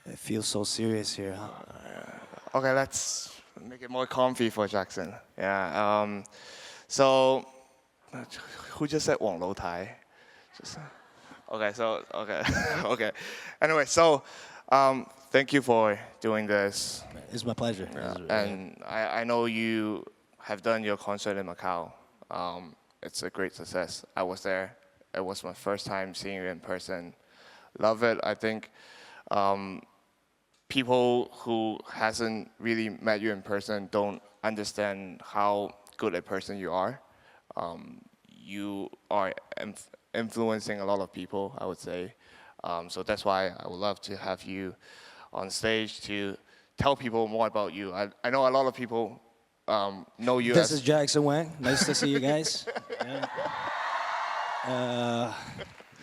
It feels so serious here, huh? Okay, let's make it more comfy for Jackson. Yeah. So, who just said Wang Lou Tai? Just, okay. So okay. Okay. Anyway, so thank you for doing this. It's my pleasure. And I know you have done your concert in Macau. It's a great success. I was there. It was my first time seeing you in person. Love it. I think people who hasn't really met you in person don't understand how good a person you are. You are influencing a lot of people, I would say. So that's why I would love to have you on stage to tell people more about you. I know a lot of people know you This as is Jackson Wang. Nice to see you guys. Yeah.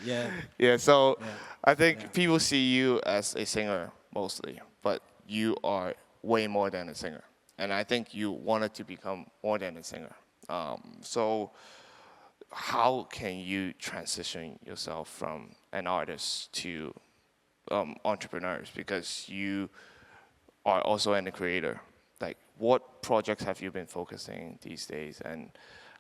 Yeah. yeah. So Yeah. I think people see you as a singer mostly, but you are way more than a singer. And I think you wanted to become more than a singer. So how can you transition yourself from an artist to entrepreneurs? Because you are also a creator. Like, what projects have you been focusing these days, and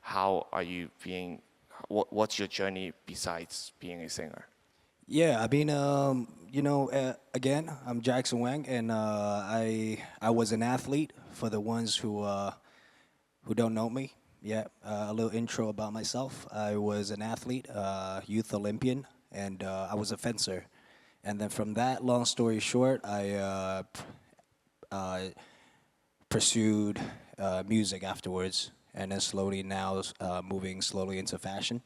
how are you being? What's your journey besides being a singer? Yeah, I mean, again, I'm Jackson Wang, and I was an athlete. For the ones who don't know me, yeah, a little intro about myself. I was an athlete, youth Olympian, and I was a fencer. And then from that, long story short, I pursued music afterwards, and then slowly now moving slowly into fashion.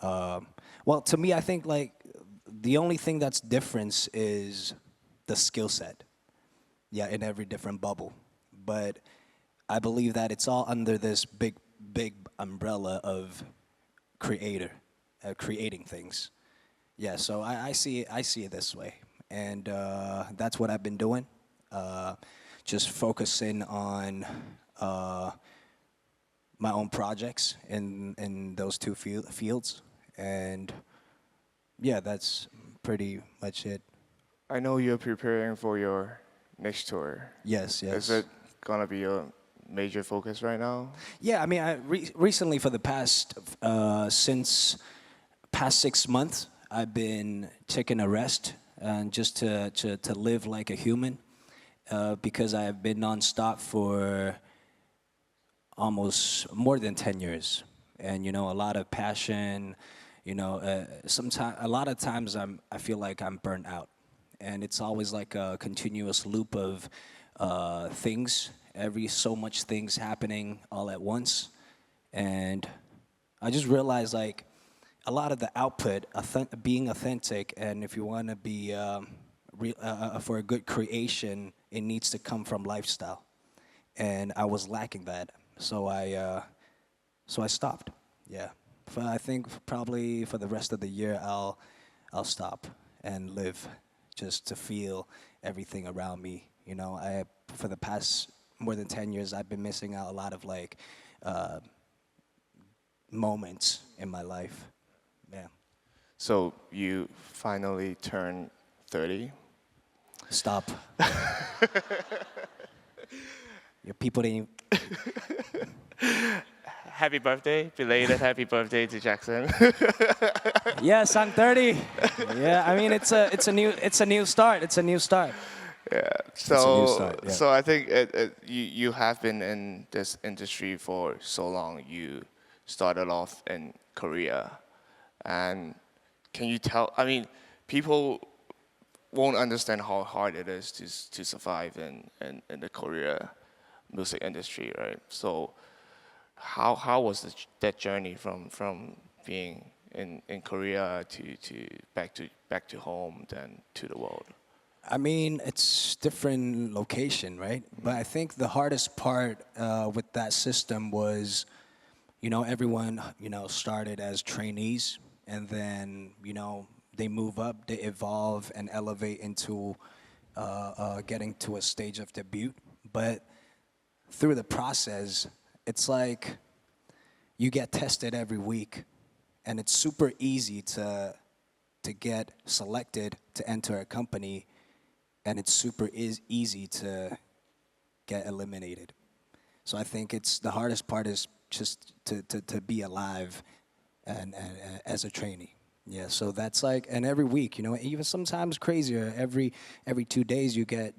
Well, to me, I think like the only thing that's different is the skill set. Yeah, in every different bubble, but I believe that it's all under this big umbrella of creator, creating things. Yeah, so I see it this way, and that's what I've been doing. Uh, just focusing on uh, my own projects in those two fields, and yeah, that's pretty much it. I know you're preparing for your next tour. Yes, Is yes. it gonna be a major focus right now? Yeah, I mean, recently for the past since past 6 months, I've been taking a rest and just to live like a human because I've been nonstop for almost more than 10 years, and a lot of passion. Sometimes a lot of times I feel like I'm burnt out, and it's always like a continuous loop of things, every so much things happening all at once, and I just realized like a lot of the output, being authentic, and if you want to be for a good creation, it needs to come from lifestyle, and I was lacking that, so I stopped. Yeah, I think probably for the rest of the year I'll stop and live, just to feel everything around me. I for the past more than 10 years I've been missing out a lot of like moments in my life. Yeah. So you finally turned 30. Stop. Your people didn't. Happy birthday, belated happy birthday to Jackson. Yes, I'm 30. Yeah, I mean it's a new start. It's a new start. It's a new So, start. Yeah. so I think you have been in this industry for so long. You started off in Korea, and can you tell? I mean, people won't understand how hard it is to survive in the Korea music industry, right? So, how was that journey from being in Korea to back to home, then to the world? I mean, it's different location, right? But I think the hardest part with that system was, everyone, started as trainees, and then, they move up, they evolve and elevate into getting to a stage of debut. But through the process, it's like you get tested every week, and it's super easy to get selected to enter a company and it's super easy to get eliminated. So I think it's the hardest part is just to be alive and as a trainee. Yeah, so that's like, and every week, even sometimes crazier. Every 2 days, you get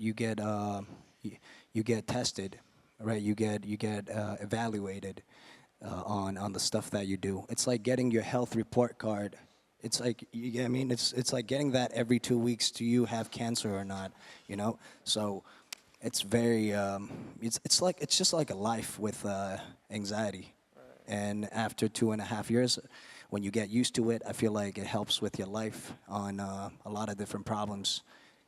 tested, right? You get evaluated on the stuff that you do. It's like getting your health report card. It's like you get, I mean, it's like getting that every 2 weeks. Do you have cancer or not? So it's very it's just like a life with anxiety. And after 2.5 years, when you get used to it, I feel like it helps with your life on a lot of different problems.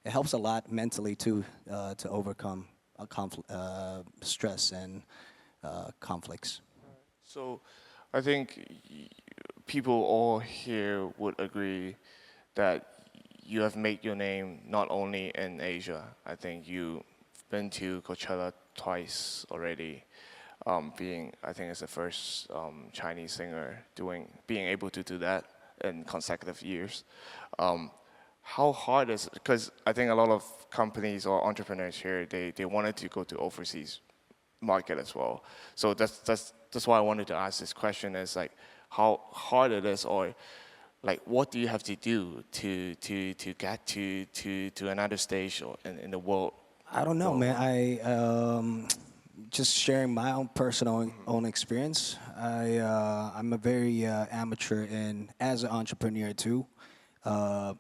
It helps a lot mentally too to overcome stress and conflicts. So I think people all here would agree that you have made your name not only in Asia. I think you've been to Coachella twice already. I think it's the first Chinese singer being able to do that in consecutive years. How hard is it? Because I think a lot of companies or entrepreneurs here, they wanted to go to overseas market as well. So that's why I wanted to ask this question is like how hard it is, or like what do you have to do to get to another stage or in the world? I don't know, man. I just sharing my own personal own experience. I'm a very amateur and as an entrepreneur too. Uh,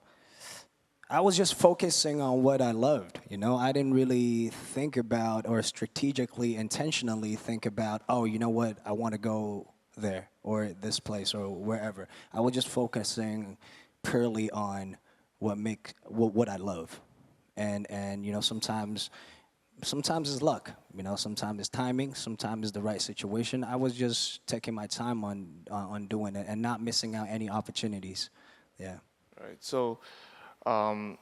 I was just focusing on what I loved. I didn't really think about or strategically, intentionally think about, oh, you know what, I want to go there or this place or wherever. I was just focusing purely on what I love, and sometimes it's luck. Sometimes it's timing. Sometimes it's the right situation. I was just taking my time on doing it and not missing out any opportunities. Yeah. Right. So the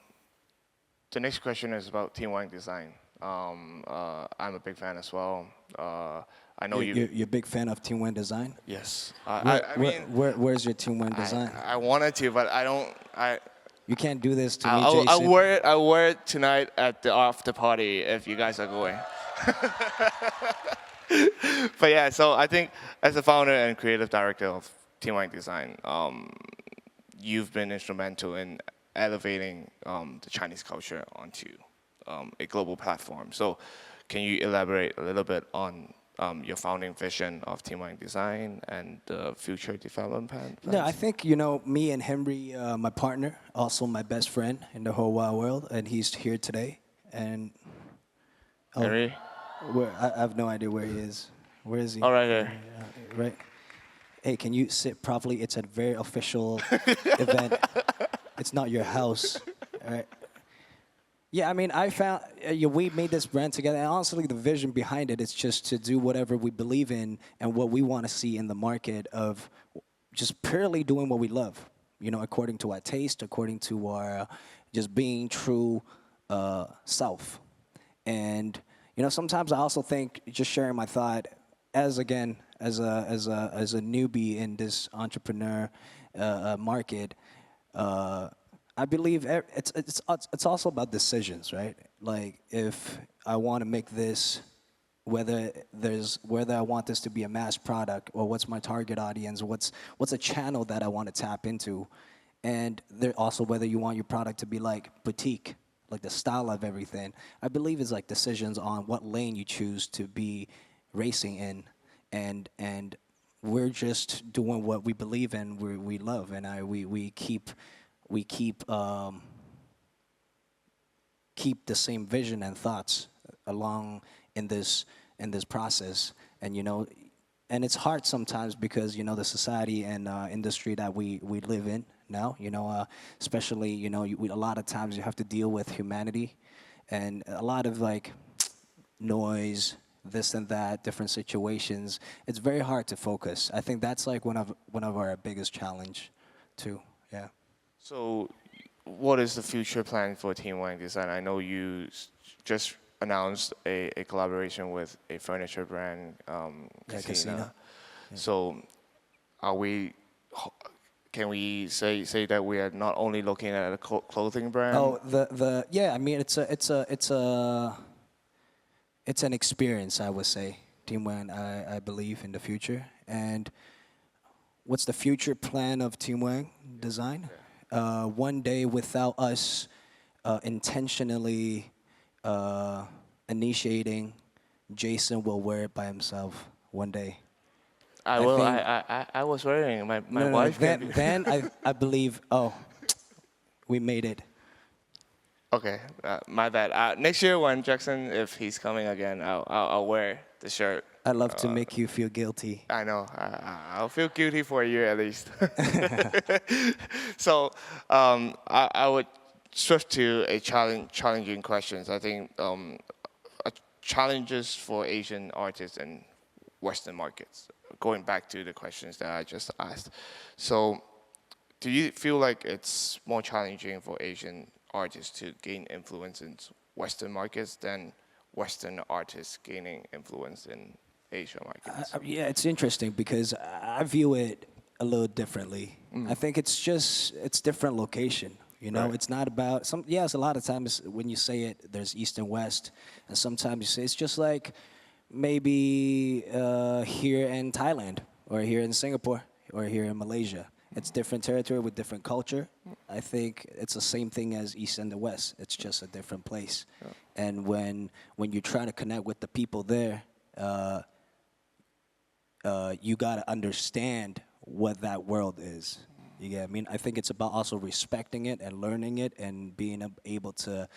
next question is about Team Wang design. I'm a big fan as well. I know You're a big fan of Team Wang design. Yes. I Where, mean, where's your Team Wang design? I wanted to, but I don't. You can't do this to me, I'll Jason. wear it. I'll wear it tonight at the after party if you guys are going. But yeah, so I think as the founder and creative director of Team Wang Design, you've been instrumental in elevating the Chinese culture onto a global platform. So can you elaborate a little bit on your founding vision of Team Wang Design and the future development plans? Yeah, I think, me and Henry, my partner, also my best friend in the whole wide world, and he's here today. And Henry? I have no idea where he is. Where is he? All right, here. Right. Hey, can you sit properly? It's a very official event. It's not your house. All right. Yeah, I mean, I found we made this brand together, and honestly, the vision behind it is just to do whatever we believe in and what we want to see in the market of just purely doing what we love, according to our taste, according to our just being true self. And sometimes I also think, just sharing my thought, as a newbie in this entrepreneur market. I believe it's also about decisions, right? Like if I want to make this, whether I want this to be a mass product or what's my target audience, what's a channel that I want to tap into, and there also whether you want your product to be like boutique, like the style of everything. I believe it's like decisions on what lane you choose to be racing in, and we're just doing what we believe in, we love, and we keep the same vision and thoughts along in this process. And and it's hard sometimes because the society and industry that we live in now, especially a lot of times you have to deal with humanity and a lot of like noise, this and that, different situations. It's very hard to focus. I think that's like one of our biggest challenge too. Yeah. So what is the future plan for Team Wang Design? I know you just announced a collaboration with a furniture brand, Casina. Casina. So are we can we say that we are not only looking at a clothing brand? Oh, the yeah. I mean, it's an experience. I would say, Team Wang. I believe in the future. And what's the future plan of Team Wang Design? One day, without us intentionally initiating, Jason will wear it by himself one day. I I will. think I was wearing my no, no, no. wife. Can Then I believe. Oh, we made it. Okay, my bad. Next year when Jackson, if he's coming again, I'll wear the shirt. I love to make you feel guilty. I know. I'll feel guilty for a year at least. So I would switch to a challenging questions. I think challenges for Asian artists in Western markets. Going back to the questions that I just asked. So do you feel like it's more challenging for Asian artists to gain influence in Western markets than Western artists gaining influence in Asia markets? Yeah, it's interesting because I view it a little differently. I think it's different location. You know, Right. it's not about some. Yes, a lot of times when you say it, there's East and West, and sometimes you say it's just like maybe here in Thailand or here in Singapore or here in Malaysia. It's different territory with different culture. I think it's the same thing as East and the West. It's just a different place. And when you try to connect with the people there, you gotta understand what that world is. You get what I mean? I think it's about also respecting it and learning it and being able to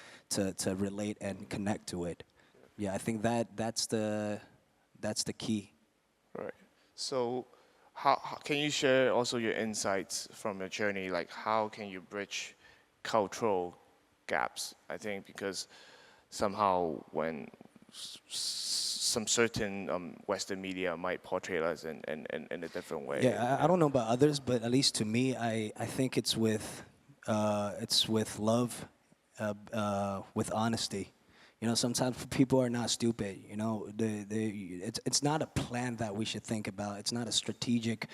relate and connect to it. Yeah, I think that's the key. Right. So, how can you share also your insights from your journey? Like, how can you bridge cultural gaps? I think because somehow when some certain Western media might portray us in a different way. Yeah, I don't know about others, but at least to me, I think it's with love, with honesty. You know, sometimes people are not stupid. You know, it's not a plan that we should think about. It's not a strategic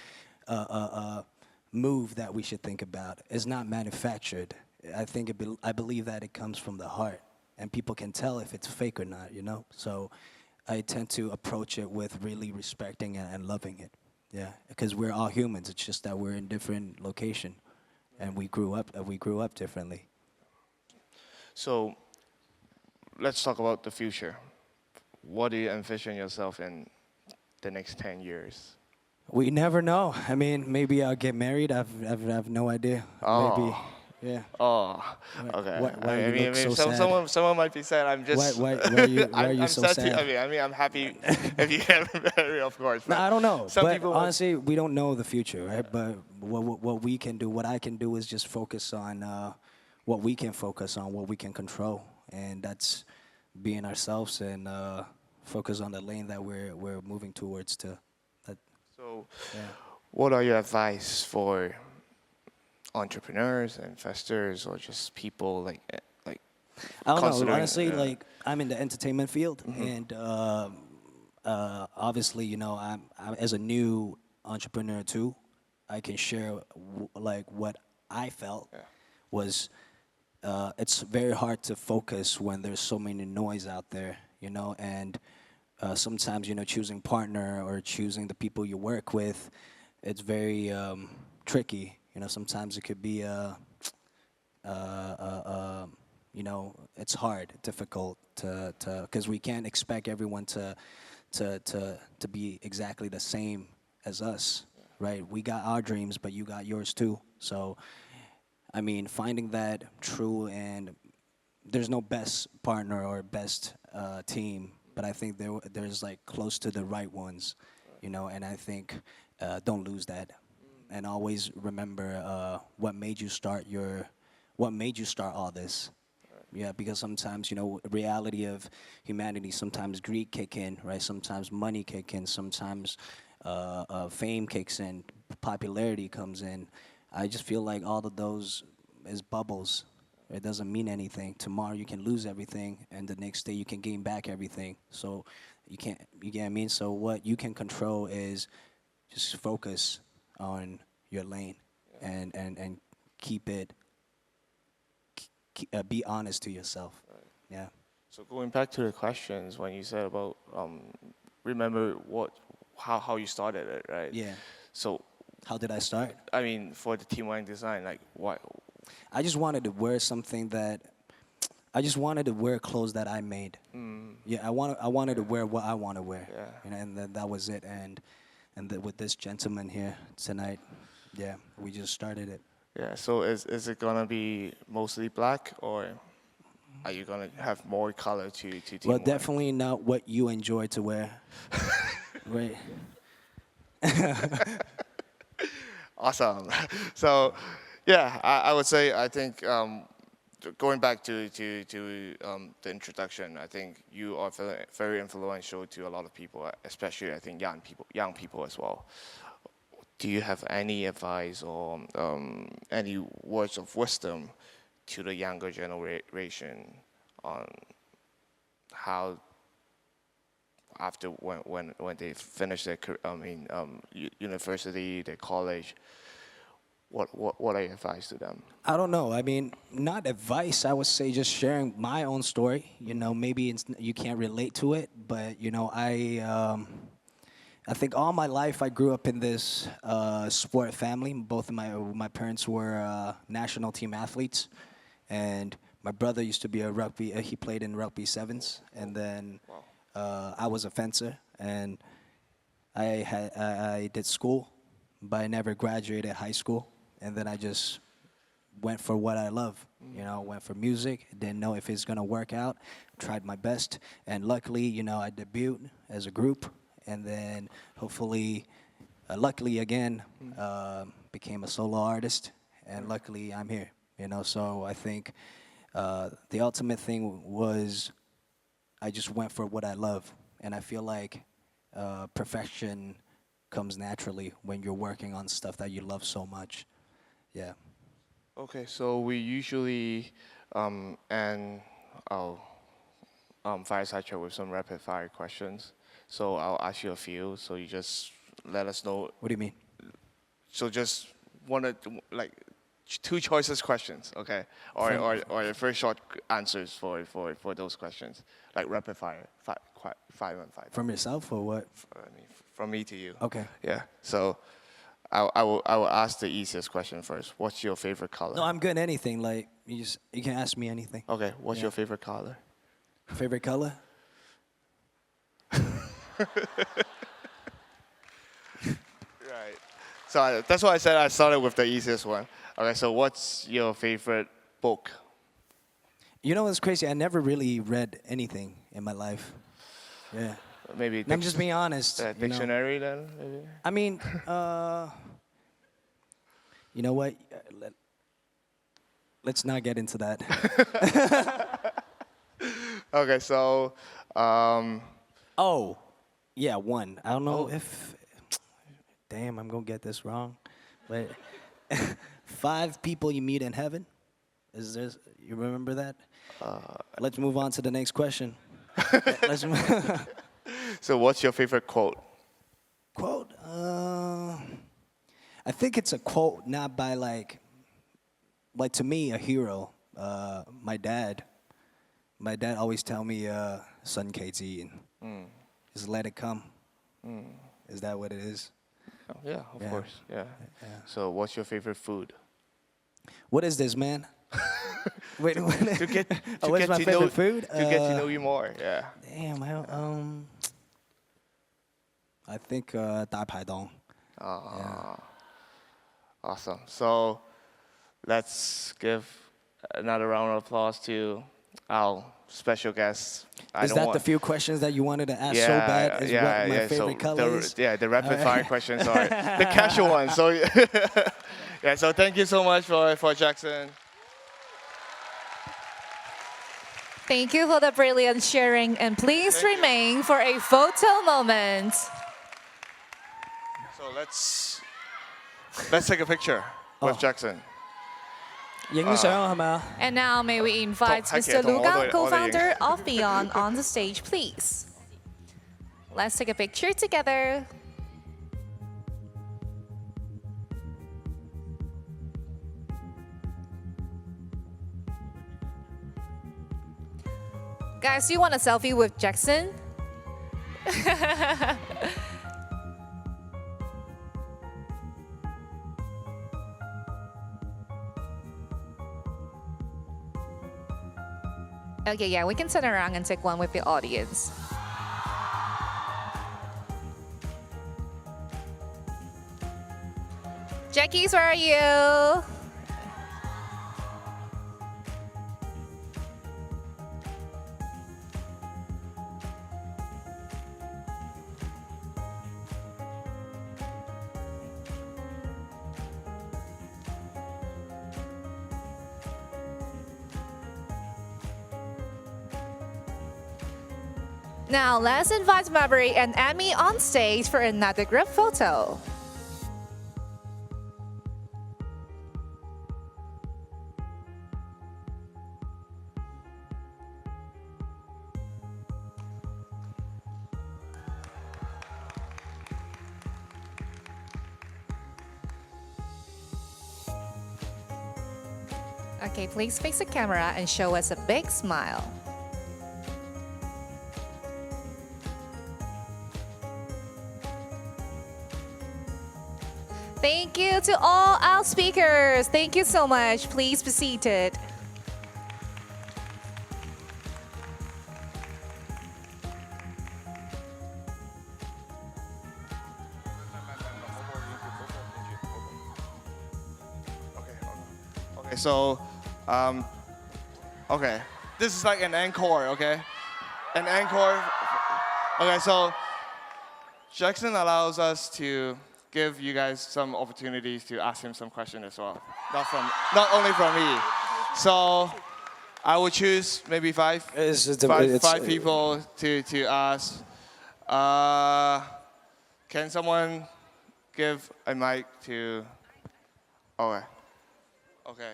move that we should think about. It's not manufactured. I believe that it comes from the heart, and people can tell if it's fake or not. You know, so I tend to approach it with really respecting and loving it. Yeah, because we're all humans. It's just that we're in different location, and we grew up differently. So, let's talk about the future. What do you envision yourself in the next 10 years? We never know. I mean, maybe I'll get married. I've no idea. Maybe, Oh. yeah. Oh, okay. Why you look so sad? Someone might be sad. I'm just. Why are you I'm so sad. sad? I mean, I'm happy if you get married, of course. No, but I don't know. Some But people honestly, we don't know the future, right? But what we can do, what I can do, is just focus on what we can focus on, what we can control, and that's being ourselves and focus on the lane that we're moving towards. So, Yeah. what are your advice for entrepreneurs, investors, or just people like I don't know. considering, Honestly, like I'm in the entertainment field, and obviously, you know, I'm as a new entrepreneur too. I can share like what I felt was. It's very hard to focus when there's so many noise out there, you know, and sometimes, you know, choosing partner or choosing the people you work with, it's very tricky. You know, sometimes it could be you know, it's hard, difficult to because we can't expect everyone to be exactly the same as us, right? We got our dreams, but you got yours too. So, I mean, finding that true, and there's no best partner or best team, but I think there's like close to the right ones, you know, and I think don't lose that, and always remember what made you start all this. Yeah, because sometimes, you know, reality of humanity, sometimes greed kick in, right? Sometimes money kick in, sometimes fame kicks in, popularity comes in. I just feel like all of those is bubbles. It doesn't mean anything. Tomorrow you can lose everything, and the next day you can gain back everything. So you can't, you get what I mean? So what you can control is just focus on your lane. and keep it. Be honest to yourself. Yeah. So going back to the questions, when you said about remember how you started it, right? Yeah. So How did I start? I mean, for the Team Wang design, like what? I just wanted to wear something that. I just wanted to wear clothes that I made. Yeah, I wanted to wear what I want to wear. Yeah. You know, and that was it. And with this gentleman here tonight, yeah, we just started it. Yeah. So is it gonna be mostly black, or are you gonna have more color to Team Well, Wang? definitely not what you enjoy to wear. Right. Awesome. So, yeah, I would say I think going back to the introduction, I think you are very influential to a lot of people, especially I think young people as well. Do you have any advice or any words of wisdom to the younger generation on how after when they finish their university, their college, what are your advice to them? I don't know. I mean, not advice. I would say just sharing my own story. You know, maybe you can't relate to it, but you know, I think all my life I grew up in this sport family. Both of my parents were national team athletes, and my brother used to be a rugby. He played in rugby sevens, and then I was a fencer, and I did school, but I never graduated high school. And then I just went for what I love. You know, went for music. Didn't know if it's gonna work out. Tried my best, and luckily, you know, I debuted as a group, and then hopefully, luckily again, became a solo artist, and luckily I'm here. You know, so I think the ultimate thing was I just went for what I love, and I feel like perfection comes naturally when you're working on stuff that you love so much. Yeah. Okay, so we usually end our fireside chat with some rapid fire questions. So I'll ask you a few. So you just let us know. What do you mean? So just like two choices questions, okay? Or the very short answers for those questions, like rapid fire, five and five. From yourself or what? I mean, from me to you. Okay. Yeah. So I will ask the easiest question first. What's your favorite color? No, I'm good at anything. Like you can ask me anything. Okay. What's Yeah. your favorite color? Favorite color? Right. So that's why I said I started with the easiest one. Okay. So what's your favorite book? You know what's crazy? I never really read anything in my life. Yeah. Maybe. I'm just being honest. You know? Dictionary then. Maybe. I mean, you know what? Let's not get into that. Okay. So. Oh, yeah, one. I don't know if. Damn, I'm gonna get this wrong. But 5 people you meet in heaven. Is this? You remember that? Let's move on to the next question. Let's move. So what's your favorite quote? Quote? I think it's a quote not by like to me a hero. My dad always tell me, "Son, KT, just let it come." Is that what it is? Oh, yeah, of Yeah. course. Yeah. Yeah. So what's your favorite food? What is this, man? Wait, To get what's my favorite food? To get to know you more. Yeah. Damn, I think 大排档. Awesome. So let's give another round of applause to our special guest. Is that the few questions that you wanted to ask so bad? Is what my favorite color is? Yeah, the rapid fire questions are the casual ones. So yeah, so thank you so much for Jackson. Thank you for the brilliant sharing, and please remain for a photo moment. So let's take a picture with Jackson. 影相係咪啊？ And now may we invite Mr. Lu Gang, co-founder of Beyond, on the stage, please. Let's take a picture together. Guys, do you want a selfie with Jackson? Okay, yeah, we can turn around and take one with the audience. Jackies, where are you? Now let's invite Mabry and Amy on stage for another group photo. Okay, please face the camera and show us a big smile. Thank you to all our speakers. Thank you so much. Please be seated. Okay, so, okay, this is like an encore, okay? An encore. Okay, so Jackson allows us to give you guys some opportunities to ask him some questions as well. Not only from me. So I will choose maybe five people to ask. Can someone give a mic to? Okay. Okay.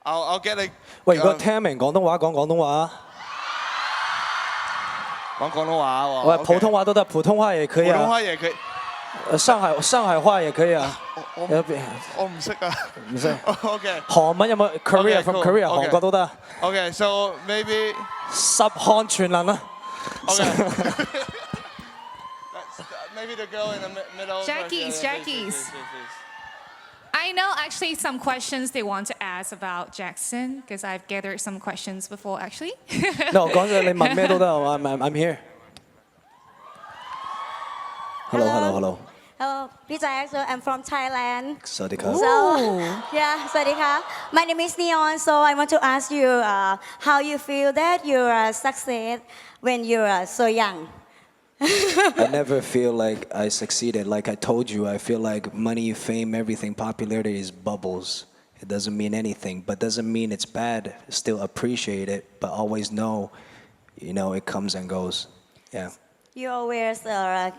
I'll get a. 喂，如果聽明廣東話，講廣東話。講廣東話喎。喂，普通話都得，普通話也可以啊。普通話也可以。上海話也可以啊。我唔識啊。唔識。OK。韓文有冇 Korea from Korea 韓國都得。Okay, so maybe 十項全能啊。Okay. Maybe the girl in the middle. Jackies. I know actually some questions they want to ask about Jackson because I've gathered some questions before actually. No， 講咗你問咩都得，I'm here. Hello. Hello, P. Jack. So I'm from Thailand. สวัสดีครับ So yeah, สวัสดีค่ะ My name is Neon. So I want to ask you how you feel that you are success when you are so young. I never feel like I succeeded. Like I told you, I feel like money, fame, everything, popularity is bubbles. It doesn't mean anything, but doesn't mean it's bad. Still appreciate it, but always know, it comes and goes. Yeah. You always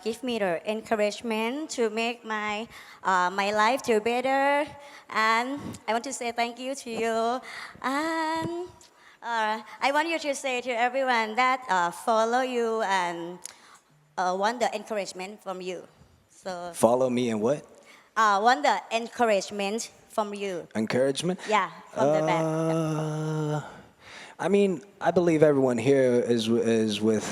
give me the encouragement to make my life to better, and I want to say thank you to you. And I want you to say to everyone that follow you and want the encouragement from you. So Follow me and what? Want the encouragement from you. Encouragement? Yeah, from the back. I mean, I believe everyone here is with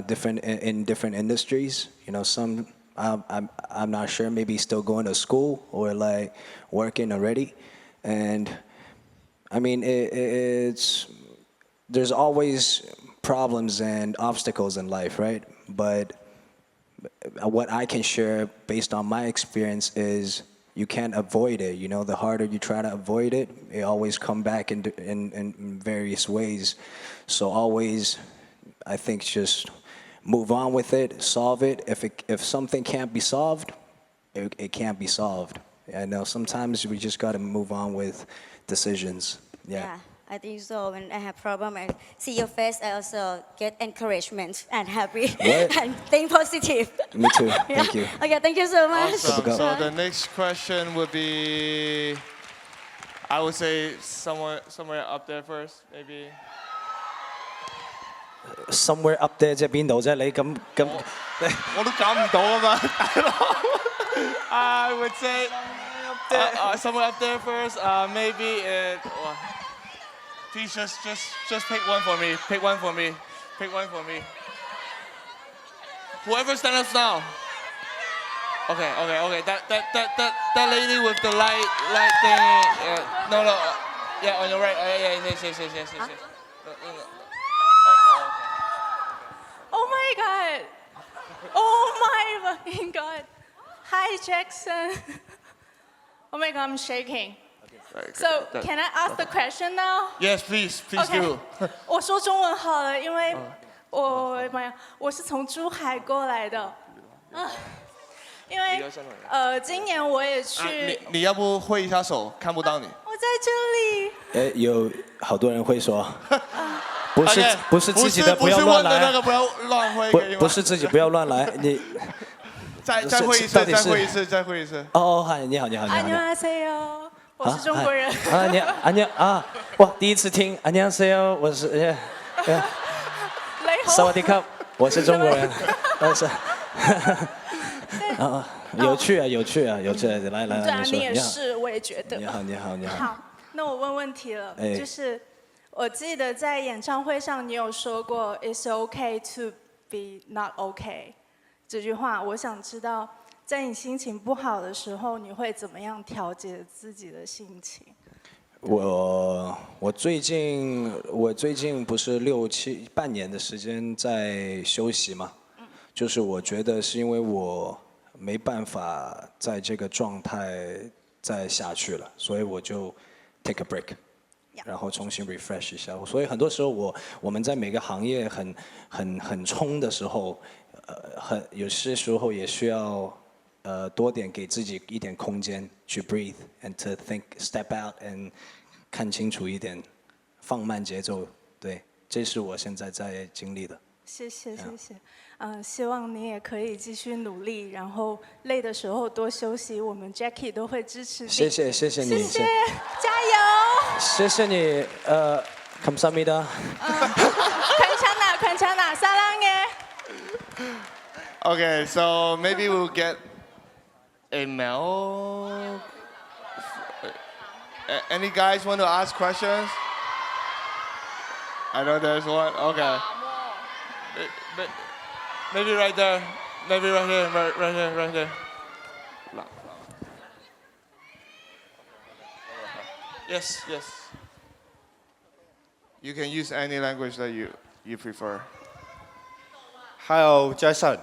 different industries. Some I'm not sure, maybe still going to school or like working already. And I mean, there's always problems and obstacles in life, right? But what I can share based on my experience is you can't avoid it. The harder you try to avoid it, it always come back in various ways. So always, I think just move on with it, solve it. If something can't be solved, it can't be solved. I know sometimes we just got to move on with decisions. Yeah. I think so. When I have problem, I see your face, I also get encouragement and happy and think positive. Me too. Thank you. Okay, thank you so much. Awesome. So the next question would be, I would say somewhere up there first, maybe. Somewhere up there 即係邊度啫？你咁我都揀唔到啊嘛，大佬。I would say somewhere up there first. Maybe it. Please just pick one for me. Pick one for me. Pick one for me. Whoever stand up now. Okay. That lady with the light thing. No. Yeah, on your right. Yes. Oh my god. Oh my fucking god. Hi, Jackson. Oh my god, I'm shaking. So, can I ask the question now? Yes, please Okay. do. 我说中文好了，因为我是从珠海过来的，因为今年我也去。你要不挥一下手，看不到你。我在这里。有好多人会说，不是自己的不要乱来，那个不要乱挥，不是自己不要乱来，你再挥一次。哦，嗨，你好。 안녕하세요， 我是中国人。哇，第一次听안녕하세요，我是萨瓦迪卡，我是中国人，有趣啊，来，对啊，你说，你也是，我也觉得。你好。好，那我问问题了，就是我记得在演唱会上你有说过 "It's okay to be not okay" 这句话，我想知道，在你心情不好的时候，你会怎么样调节自己的心情？我最近不是半年的时间在休息嘛，就是我觉得是因为我没办法在这个状态再下去了，所以我就 take a break， 然后重新 refresh 一下。所以很多时候我们在每个行业很冲的时候，有些时候也需要多点给自己一点空间去 breathe and to think step out and 看清楚一点，放慢节奏。对，这是我现在在经历的。谢谢。希望你也可以继续努力，然后累的时候多休息，我们 Jackie 都会支持你。谢谢你，谢谢，加油！谢谢你，감사합니다。괜찮아, 사랑해. Okay, so maybe we'll get a mail. Any guys want to ask questions? I know there's one. Okay. Maybe right there. Maybe right here. Right here. Yes. You can use any language that you prefer. Hello, Jackson。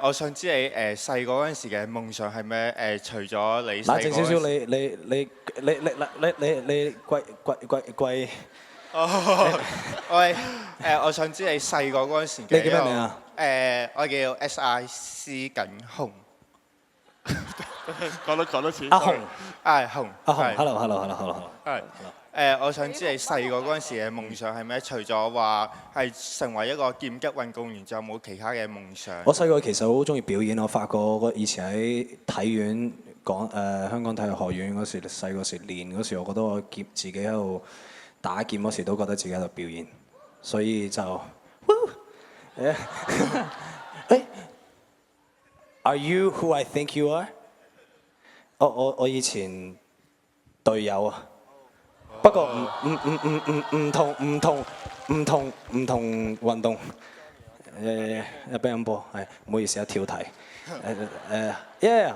我想知你細個嗰陣時嘅夢想係咩？除咗你細個冷靜少少，你貴。我想知你細個嗰陣時嘅。你叫咩名啊？我叫 SIC 緊紅。講多次。阿紅。紅。Hello。我想知你細個嗰陣時嘅夢想係咩？除咗話係成為一個劍擊運動員，仲有冇其他嘅夢想？我細個其實好中意表演，我發覺我以前喺體院香港體育學院嗰時，細個時練嗰時，我覺得我自己喺度打劍嗰時都覺得自己喺度表演，所以就Are you who I think you are？ 我以前隊友啊。不過唔同運動，乒乓波係唔好意思啊，跳題。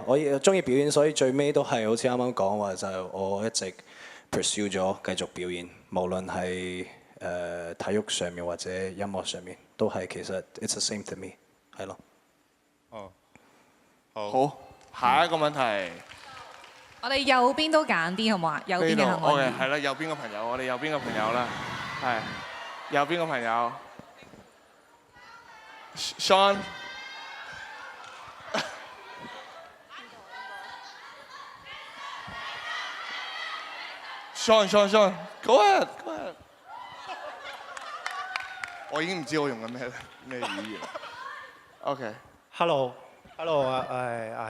我中意表演，所以最尾都係好似啱啱講話，就係我一直 pursue 咗繼續表演，無論係體育上面或者音樂上面，都係其實 it's the same to me， 係咯。好，下一個問題。我哋右邊都揀啲好唔好啊？右邊嘅行為。係啦，右邊個朋友，我哋右邊個朋友啦，係右邊個朋友 ，Sean。Sean，go ahead。我已經唔知我用緊咩語言。OK。Hello，阿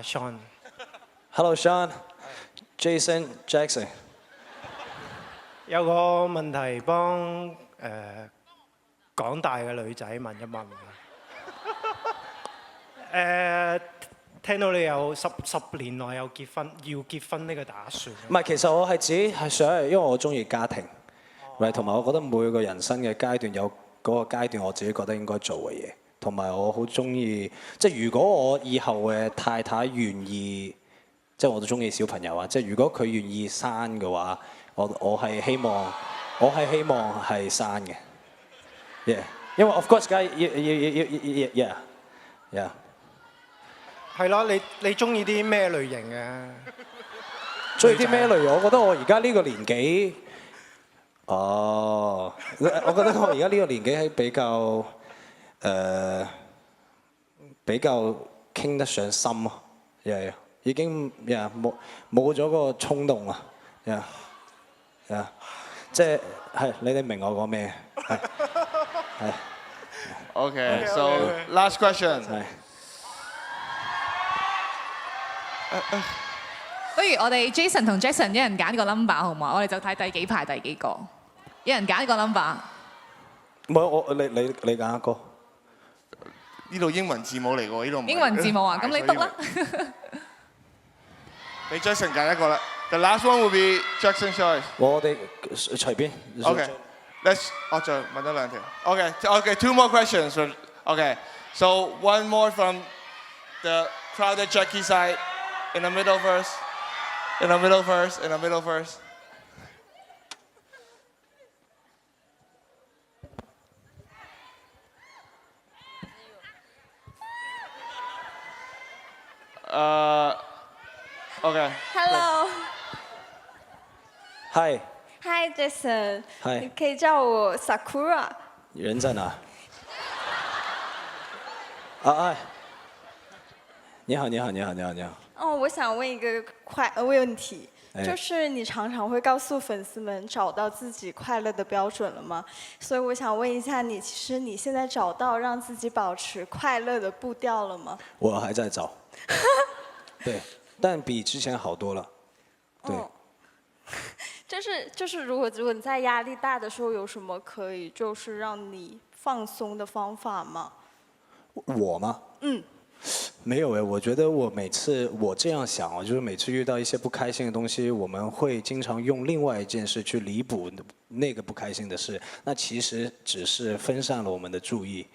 Sean。Hello Sean。Jason Jackson。有個問題幫廣大嘅女仔問一問。聽到你有十年內有要結婚呢個打算。唔係，其實我係自己係想，因為我中意家庭，同埋我覺得每個人生嘅階段有嗰個階段我自己覺得應該做嘅嘢，同埋我好中意，即係如果我以後嘅太太願意，即係我都中意小朋友啊，即係如果佢願意生嘅話，我係希望係生嘅，yeah， 因為 of course 梗係yeah。係咯，你中意啲咩類型嘅？中意啲咩類型？我覺得我而家呢個年紀，我覺得我而家呢個年紀係比較傾得上心啊，已經冇咗個衝動啊，即係你哋明我講咩？係。Okay, so last question. 不如我哋 Jason 同 Jackson 一人揀個 number 好唔好？我哋就睇第幾排第幾個，一人揀一個 number。唔係你揀一個。呢度英文字母嚟㗎，呢度唔係英文字母啊，咁你讀啦。俾 Jackson 揀一個啦。The last one will be Jackson's choice。我哋隨便。Okay. Let's 我再問多兩條。Okay, two more questions. Okay, so one more from the crowded Jackie side in the middle first. In the middle first. Okay. Hello. Hi. Hi Jason. Hi. 你可以叫我 Sakura。人在哪？你好。哦，我想问一个问题，就是你常常会告诉粉丝们找到自己快乐的标准了吗？所以我想问一下你，其实你现在找到让自己保持快乐的步调了吗？我还在找。对，但比之前好多了。对。就是如果你在压力大的时候，有什么可以就是让你放松的方法吗？我吗？没有我觉得我这样想就是每次遇到一些不开心的东西，我们会经常用另外一件事去弥补那个不开心的事，那其实只是分散了我们的注意，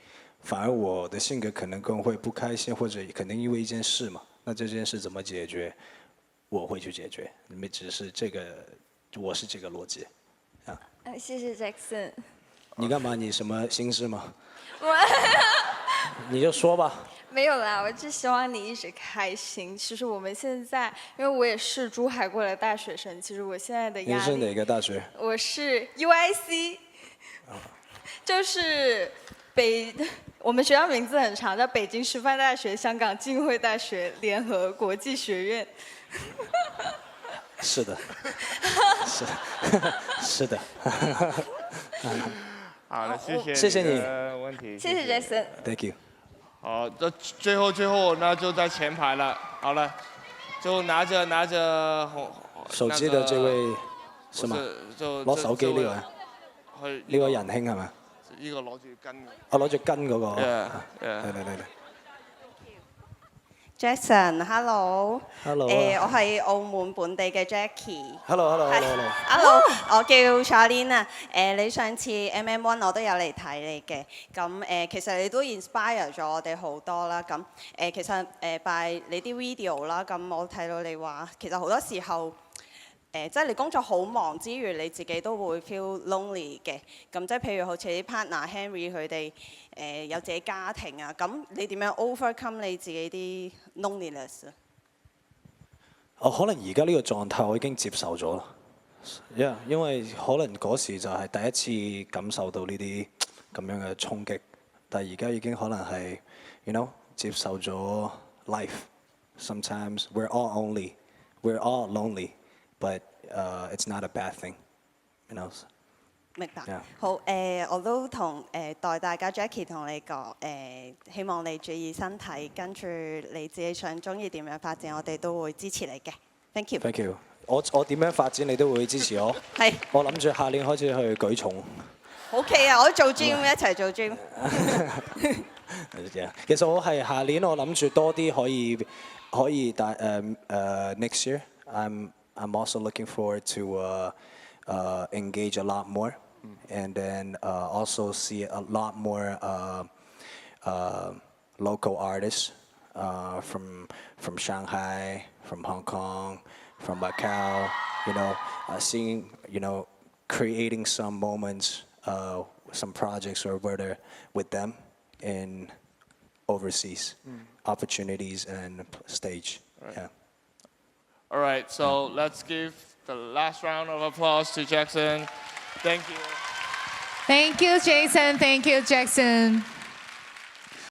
反而我的性格可能更会不开心，或者可能因为一件事嘛，那这件事怎么解决，我会去解决，只是这个我是这个逻辑。谢谢 Jackson。你干嘛？你什么心事吗？你就说吧。没有啦，我只希望你一直开心。其实我们现在，因为我也是珠海过来的大学生，其实我现在的压力。你是哪个大学？我是 UIC，就是我们学校名字很长，叫北京师范大学、香港浸会大学联合国际学院。是的，是的。好了，谢谢你。问题。谢谢 Jason。Thank you。好，这最后那就在前排了。好了，就拿着手機的這位是嗎？攞手機呢位？呢位仁兄係咪？呢個攞住根嘅。攞住根嗰個。嚟。Jackson，hello。Hello。我係澳門本地嘅 Jackie。Hello。我叫 Charlene 啊。你上次 MM1 我都有嚟睇你嘅，咁其實你都 inspire 咗我哋好多啦。咁其實by你啲 video 啦，咁我睇到你話，其實好多時候。即係你工作好忙之餘，你自己都會 feel lonely 嘅。咁即係譬如好似啲 partner Henry 佢哋有自己家庭啊，咁你點樣 overcome 你自己啲 loneliness 啊？可能而家呢個狀態我已經接受咗啦。因為可能嗰時就係第一次感受到呢啲咁樣嘅衝擊，但係而家已經可能係接受咗 life。Sometimes we're all lonely。But it's not a bad thing, you 明白。好我都同代大家 Jackie 同你講希望你注意身體，跟住你自己想中意點樣發展，我哋都會支持你嘅。Thank you。Thank you。我點樣發展你都會支持我。係。我諗住下年開始去舉重。OK 啊，我做 gym 一齊做 gym。其實我係下年我諗住多啲可以 Next year, I'm also looking forward to engage a lot more, and then also see a lot more local artists from Shanghai, from Hong Kong, from Macau. Seeing creating some moments, some projects or whatever with them in overseas opportunities and stage. Yeah. All right, so let's give the last round of applause to Jackson. Thank you. Thank you, Jason. Thank you, Jackson.